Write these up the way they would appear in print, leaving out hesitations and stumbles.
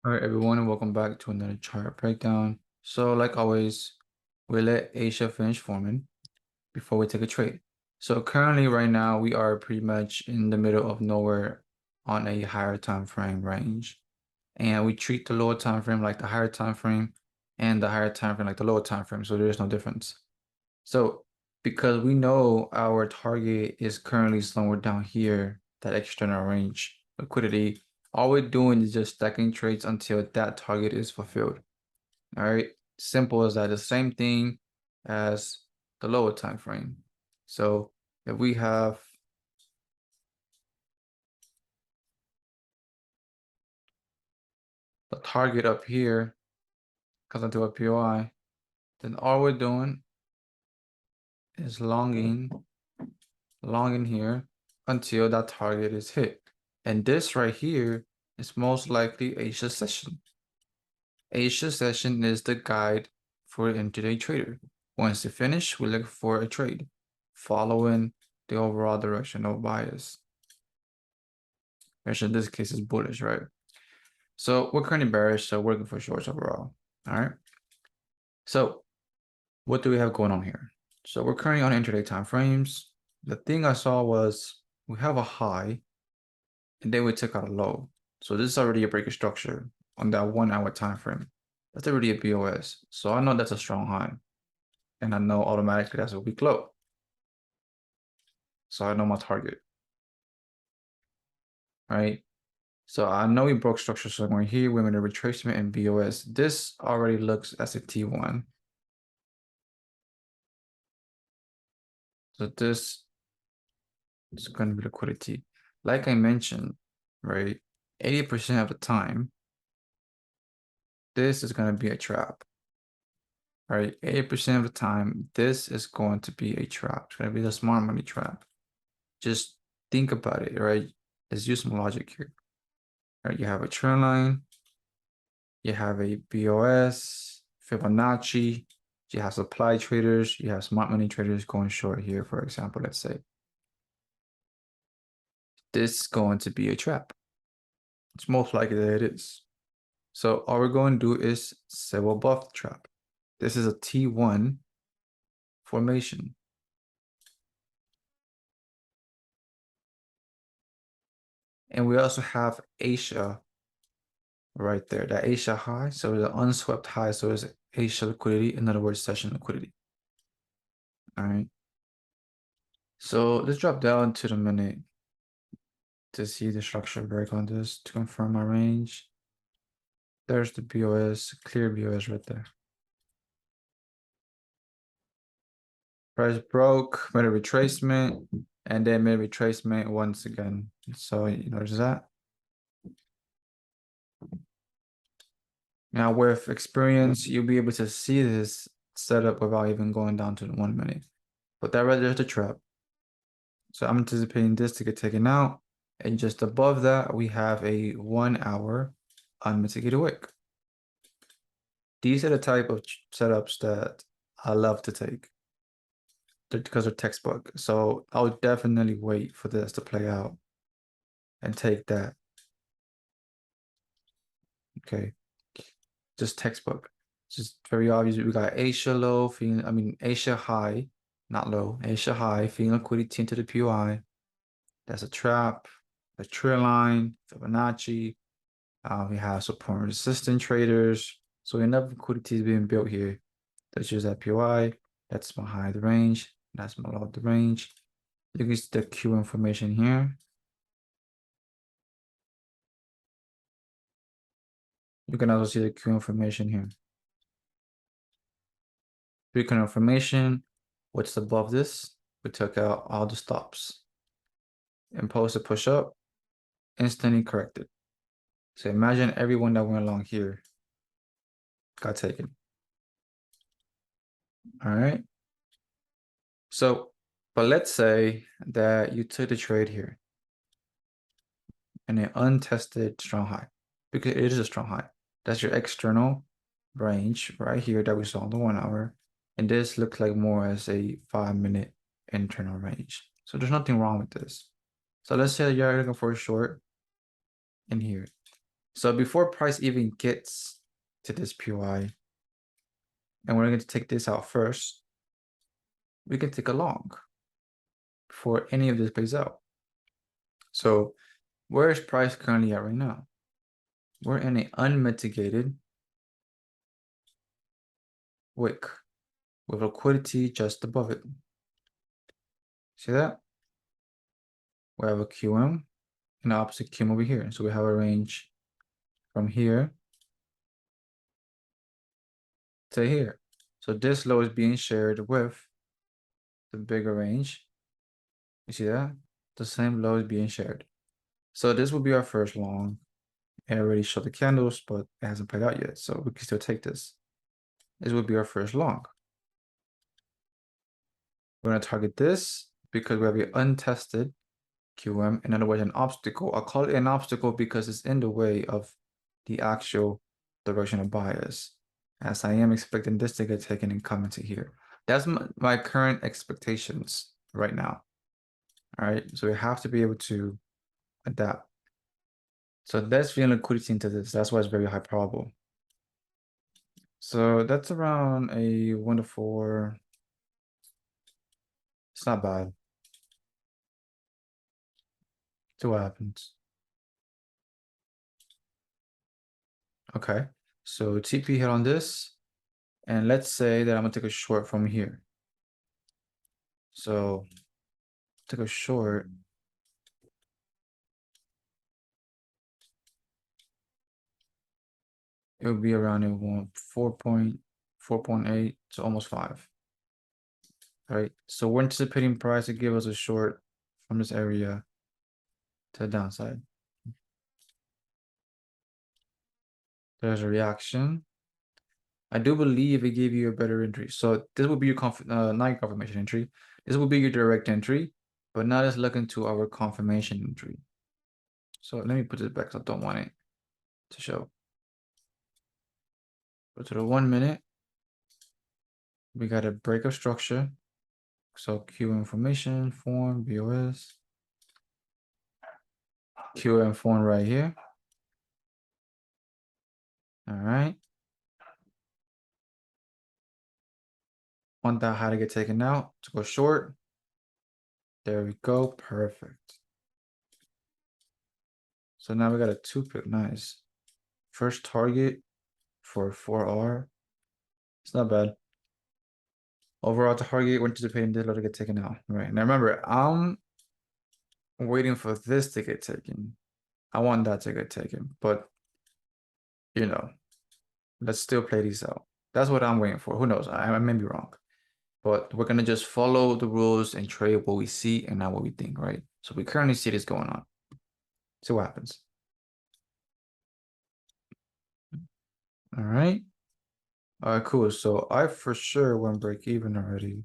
All right, everyone, and welcome back to another chart breakdown. So, like always, we let Asia finish forming before we take a trade. So currently, right now, we are pretty much in the middle of nowhere on a higher time frame range, and we treat the lower time frame like the higher time frame, and the higher time frame like the lower time frame. So there is no difference. So because we know our target is currently somewhere down here, that external range liquidity, all we're doing is just stacking trades until that target is fulfilled. All right, simple as that. The same thing as the lower time frame. So if we have the target up here, comes into a POI, then all we're doing is longing here until that target is hit. And this right here is most likely Asia session. Asia session is the guide for an intraday trader. Once you finish, we look for a trade following the overall direction of bias. Which in this case is bullish, right? So we're currently bearish, so we're looking for shorts overall. All right. So what do we have going on here? So we're currently on intraday time frames. The thing I saw was we have a high and then we took out a low. So this is already a break of structure on that 1 hour time frame. That's already a BOS. So I know that's a strong high. And I know automatically that's a weak low. So I know my target. Right? So I know we broke structure somewhere here. We're in a retracement and BOS. This already looks as a T1. So this is going to be liquidity. Like I mentioned, right? 80% of the time, this is going to be a trap. Right? 80% of the time, this is going to be a trap. It's going to be the smart money trap. Just think about it, right? Let's use some logic here. Right? You have a trend line, you have a BOS, Fibonacci, you have supply traders, you have smart money traders going short here, for example, let's say. This is going to be a trap. It's most likely that it is. So all we're going to do is sell above the trap. This is a T1 formation. And we also have Asia right there, that Asia high. So the unswept high. So it's Asia liquidity, in other words, session liquidity. All right. So let's drop down to the minute to see the structure break on this to confirm my range. There's the BOS, clear BOS right there. Price broke, made a retracement, and then made a retracement once again. So, there's that. Now, with experience, you'll be able to see this setup without even going down to the 1 minute. But that right there's the trap. So I'm anticipating this to get taken out. And just above that, we have a 1 hour unmitigated wick. These are the type of setups that I love to take because they're textbook. So I would definitely wait for this to play out and take that. Okay. Just textbook. It's just very obvious. We got Asia low, Asia high, not low, Asia high, feeding liquidity into the POI. That's a trap, a trend line, Fibonacci. We have support and resistance traders. So enough liquidity is being built here. That's just that POI. That's my high of the range. That's my low of the range. You can see the Q information here. You can also see the Q information here. Beacon information, what's above this? We took out all the stops. Impulse to push up, instantly corrected. So imagine everyone that went along here got taken. All right. So, but let's say that you took the trade here and an untested strong high, because it is a strong high. That's your external range right here that we saw in the 1 hour. And this looks like more as a 5-minute internal range. So there's nothing wrong with this. So let's say that you're looking for a short in here. So before price even gets to this POI, and we're going to take this out first, we can take a long before any of this plays out. So where is price currently at right now? We're in an unmitigated wick with liquidity just above it. See that? We have a QM and opposite QM over here. So we have a range from here to here. So this low is being shared with the bigger range. You see that? The same low is being shared. So this will be our first long. I already showed the candles, but it hasn't played out yet. So we can still take this. This would be our first long. We're going to target this because we have an untested QM, in other words, an obstacle. I'll call it an obstacle because it's in the way of the actual direction of bias, as I am expecting this to get taken and come into here. That's my current expectations right now. All right, so we have to be able to adapt. So that's feeding liquidity into this. That's why it's very high probable. So that's around a 1 to 4. It's not bad. See what happens. Okay, so TP hit on this, and let's say that I'm gonna take a short from here. So take a short. It would be around a 4.8 to almost 5. All right, so we're anticipating price to give us a short from this area to the downside. There's a reaction. I do believe it gave you a better entry. So this will be your not your confirmation entry. This will be your direct entry, but now let's look into our confirmation entry. So let me put this back because I don't want it to show. Go to the 1 minute. We got a break of structure. So Q information, form, BOS. QM form right here. All right. Want that how to get taken out to go short. There we go. Perfect. So now we got a 2-pip. Nice. First target for 4R. It's not bad. Overall target, we're anticipating this to get taken out. Right. Now remember, I'm waiting for this to get taken. I want that to get taken. But, you know, let's still play these out. That's what I'm waiting for. Who knows? I may be wrong. But we're going to just follow the rules and trade what we see and not what we think, right? So we currently see this going on. See what happens. All right. All right, cool. So I for sure went break even already.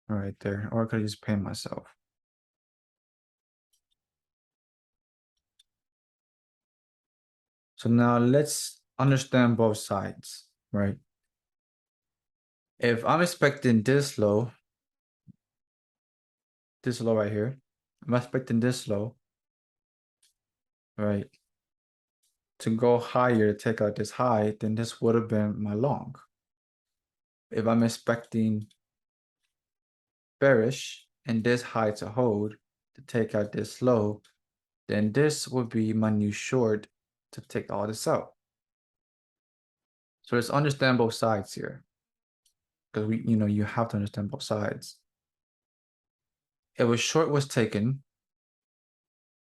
Right there. Or I could just pay myself. So now let's understand both sides, right? If I'm expecting this low right here, I'm expecting this low, right, to go higher to take out this high, then this would have been my long. If I'm expecting bearish and this high to hold to take out this low, then this would be my new short to take all this out. So let's understand both sides here. Because you have to understand both sides. If a short was taken,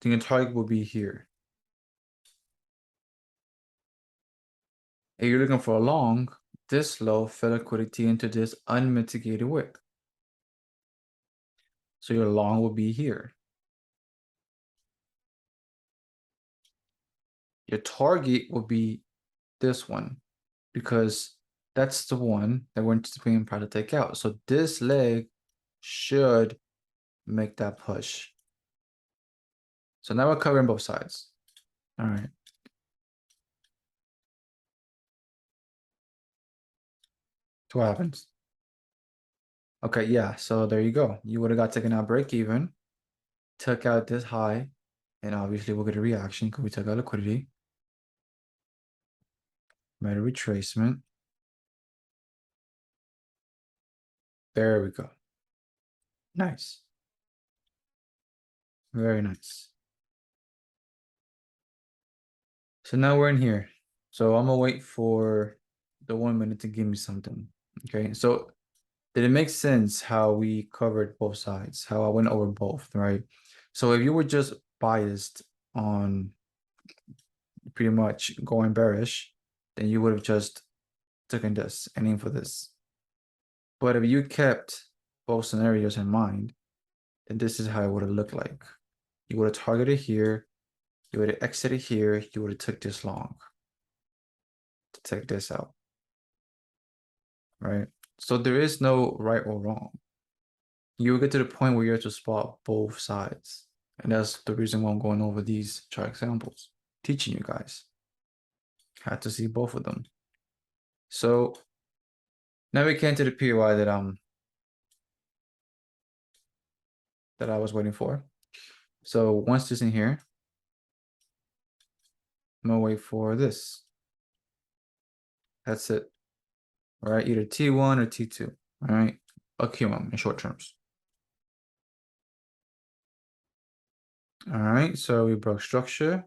then your target will be here. If you're looking for a long, this low fed liquidity into this unmitigated wick. So your long will be here. Your target will be this one because that's the one that we're anticipating price to take out. So this leg should make that push. So now we're covering both sides. All right. So what happens? Okay, yeah, so there you go. You would have got taken out break even, took out this high, and obviously we'll get a reaction because we took out liquidity. Made a retracement. There we go. Nice. Very nice. So now we're in here. So I'm gonna wait for the 1 minute to give me something. Okay, so did it make sense how we covered both sides, how I went over both, right? So if you were just biased on pretty much going bearish, then you would have just taken this and aimed for this. But if you kept both scenarios in mind, then this is how it would have looked like. You would have targeted here, you would have exited here, you would have took this long to take this out, right? So there is no right or wrong. You will get to the point where you have to spot both sides. And that's the reason why I'm going over these chart examples, teaching you guys how to see both of them. So now we came to the POI that I was waiting for. So once this in here, I'm gonna wait for this. That's it. All right, either T1 or T2. All right, a QM in short terms. All right, so we broke structure.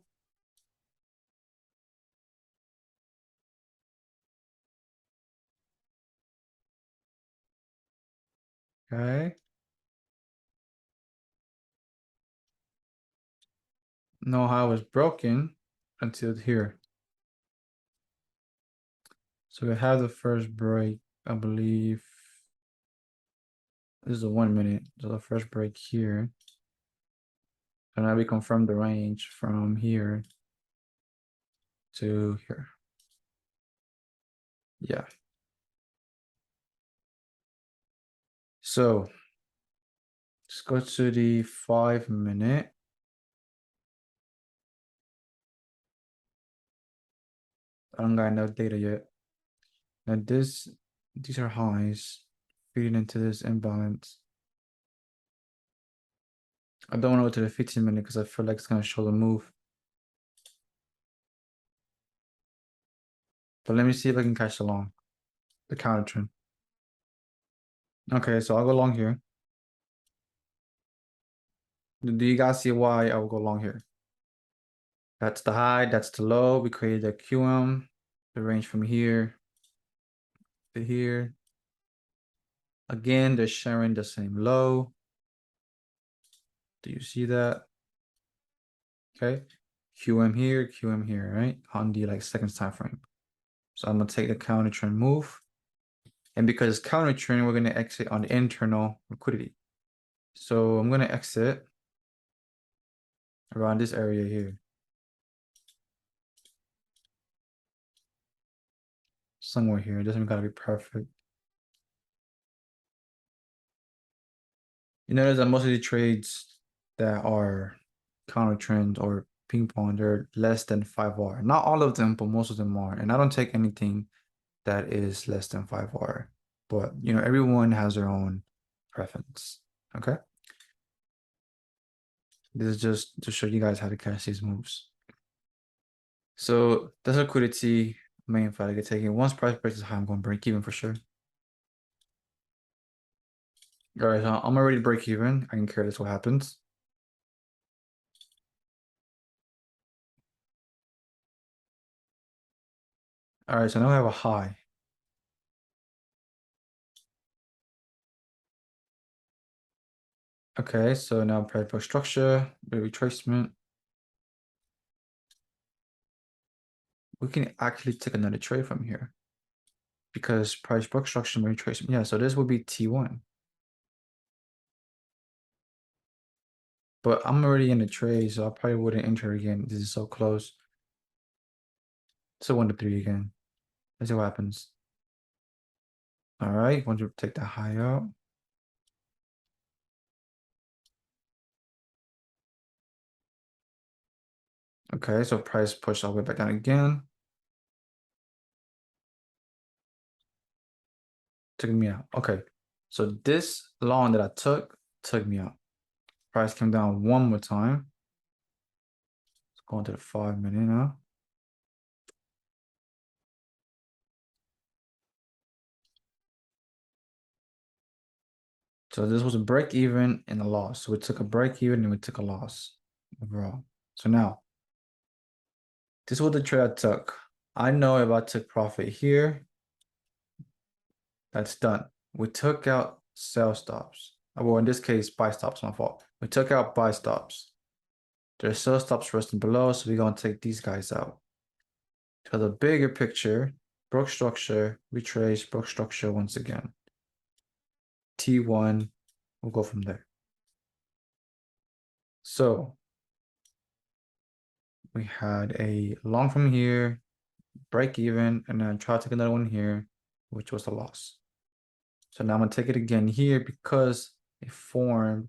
Okay. Know how it was broken until here. So we have the first break, I believe. This is a 1 minute. So the first break here. So now we confirm the range from here to here. Yeah. So let's go to the 5 minute. I don't got enough data yet. Now these are highs feeding into this imbalance. I don't want to go to the 15 minute because I feel like it's gonna show the move. But let me see if I can catch along the counter trend. Okay, so I'll go long here. Do you guys see why I will go long here? That's the high, that's the low. We created a QM, the range from here to here. Again, they're sharing the same low. Do you see that? Okay. QM here, right? On the like seconds time frame. So I'm gonna take the counter trend move. And because it's counter trend, we're gonna exit on the internal liquidity. So I'm gonna exit around this area here. Somewhere here. It doesn't gotta be perfect. You notice that most of the trades that are counter trend or ping pong, they're less than 5R. Not all of them, but most of them are. And I don't take anything that is less than 5R. But you know, everyone has their own preference. Okay. This is just to show you guys how to catch these moves. So that's liquidity main fight I get taken. Once price breaks is high, I'm going to break even for sure. All right, so I'm already break even. I can care less what happens. All right, so now I have a high. Okay, so now price break structure, the retracement. We can actually take another trade from here because price break structure and retracement. Yeah, so this would be T1. But I'm already in the trade, so I probably wouldn't enter again. This is so close. So 1 to 3 again. Let's see what happens. All right, once you take the high out. Okay, so price pushed all the way back down again. Took me out. Okay, so this long that I took me out. Price came down one more time. Let's go into the 5 minute now. So this was a break even and a loss. So we took a break even and we took a loss overall. So now, this is what the trade I took. I know if I took profit here, that's done. We took out sell stops. Well, in this case, buy stops, my fault. We took out buy stops. There's sell stops resting below, so we're gonna take these guys out. To the bigger picture, broke structure, retrace, broke structure once again. T1, we'll go from there. So we had a long from here, break even, and then try to take another one here, which was a loss. So now I'm gonna take it again here because it formed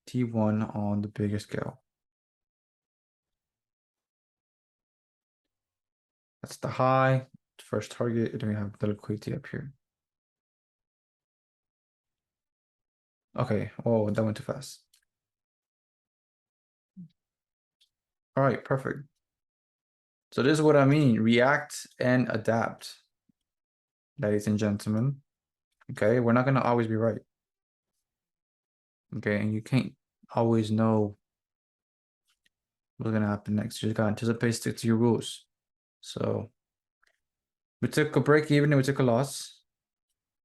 T1 on the bigger scale. That's the high, first target, and then we have the liquidity up here. Okay, oh, that went too fast. All right, perfect. So this is what I mean, react and adapt, ladies and gentlemen. Okay, we're not gonna always be right. Okay, and you can't always know what's gonna happen next. You just gotta anticipate, stick to your rules. So we took a break even and we took a loss.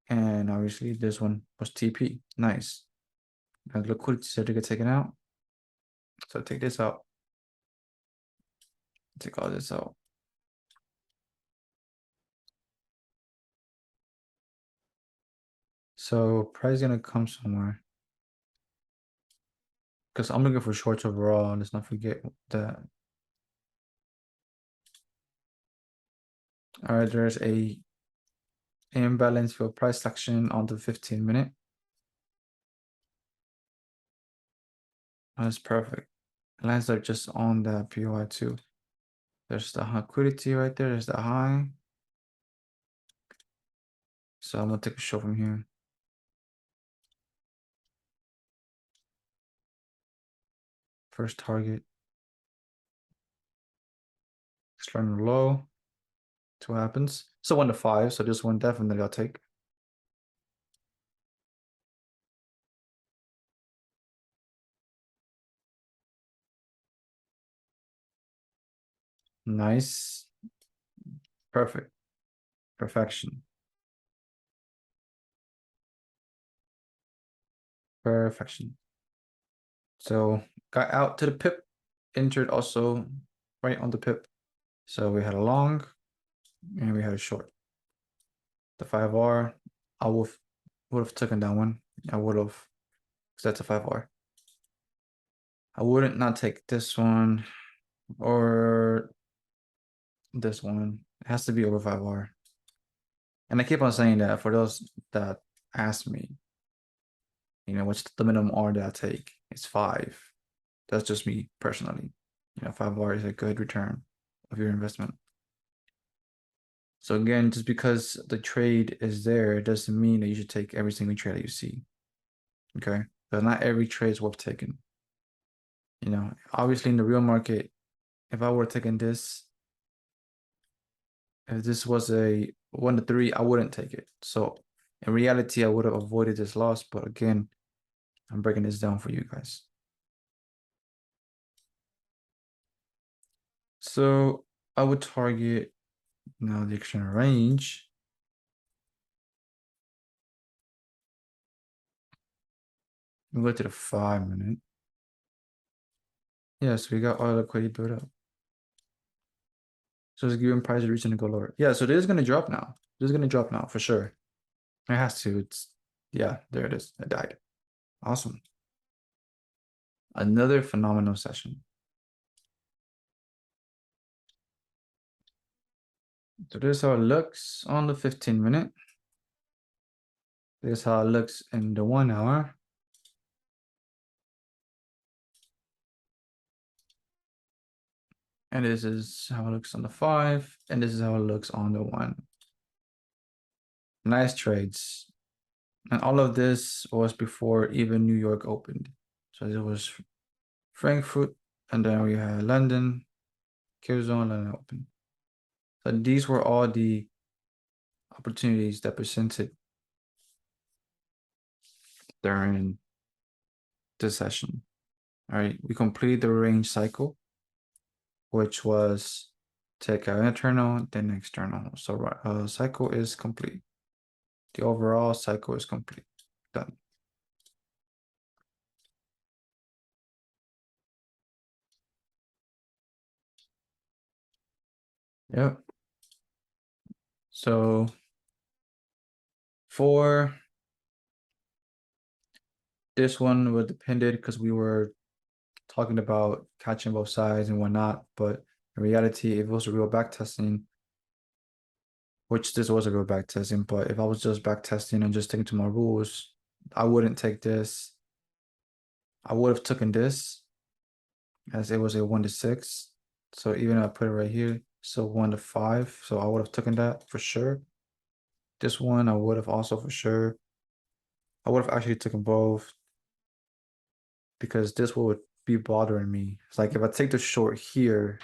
And obviously this one was TP. Nice. And liquidity said to get taken out. So take this out. Take all this out. So price is gonna come somewhere. Because I'm looking for shorts overall. Let's not forget that. All right, there's a imbalance for price action on the 15-minute. That's perfect. Lines are just on that POI too. There's the liquidity right there. There's the high. So I'm gonna take a short from here. First target. Starting low. See what happens. So 1 to 5. So this one definitely I'll take. Nice. Perfect. Perfection. Perfection. So got out to the pip, entered also right on the pip. So we had a long and we had a short. The 5R, I would have taken that one. I would have, because that's a 5R. I wouldn't not take this one or this one. It has to be over 5R. And I keep on saying that for those that ask me, what's the minimum R that I take? It's 5. That's just me personally. 5R is a good return of your investment. So again, just because the trade is there, it doesn't mean that you should take every single trade that you see. Okay? But not every trade is worth taking. Obviously in the real market, if I were taking this, if this was a 1 to 3, I wouldn't take it. So in reality, I would have avoided this loss. But again, I'm breaking this down for you guys. So I would target now the external range. We go to the 5-minute. Yeah, so we got all the liquidity built up. So it's giving price a reason to go lower. Yeah, so this is gonna drop now. This is gonna drop now for sure. It has to. Yeah, there it is. It died. Awesome. Another phenomenal session. So this is how it looks on the 15-minute. This is how it looks in the 1 hour. And this is how it looks on the 5. And this is how it looks on the 1. Nice trades. And all of this was before even New York opened. So there was Frankfurt, and then we had London, Curzon, London open. So these were all the opportunities that presented during this session. All right, we completed the range cycle, which was take out internal, then external. So cycle is complete. The overall cycle is complete. Done. Yep. So for this one would depended because we were talking about catching both sides and whatnot, but in reality, if it was a real back testing, which this was a real back testing, but if I was just back testing and just sticking to my rules, I wouldn't take this. I would have taken this as it was a 1 to 6. So even if I put it right here, so 1 to 5. So I would have taken that for sure. This one I would have also for sure. I would have actually taken both because this would be bothering me. It's like if I take the short here,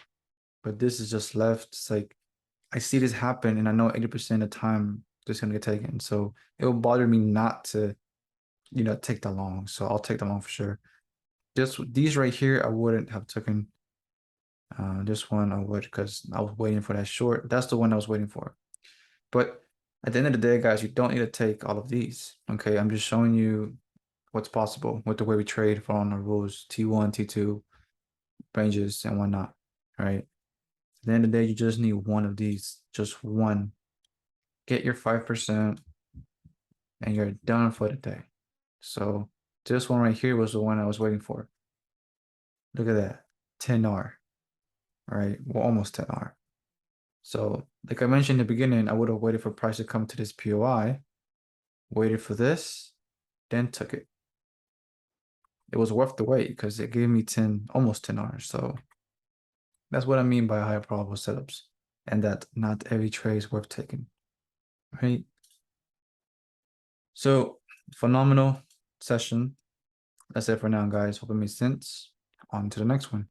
but this is just left, it's like I see this happen and I know 80% of the time this is gonna get taken. So it will bother me not to, take the long. So I'll take the long for sure. These right here, I wouldn't have taken. This one I would because I was waiting for that short. That's the one I was waiting for. But at the end of the day, guys, you don't need to take all of these. Okay, I'm just showing you what's possible with the way we trade for on the rules T1, T2, ranges, and whatnot. All right. At the end of the day, you just need one of these, just one. Get your 5%, and you're done for the day. So this one right here was the one I was waiting for. Look at that, 10R. All right, well, almost 10R. So, like I mentioned in the beginning, I would have waited for price to come to this POI, waited for this, then took it. It was worth the wait because it gave me 10, almost 10R. So that's what I mean by higher probable setups, and that not every trade is worth taking, right? So phenomenal session. That's it for now, guys. Hope it made sense. On to the next one.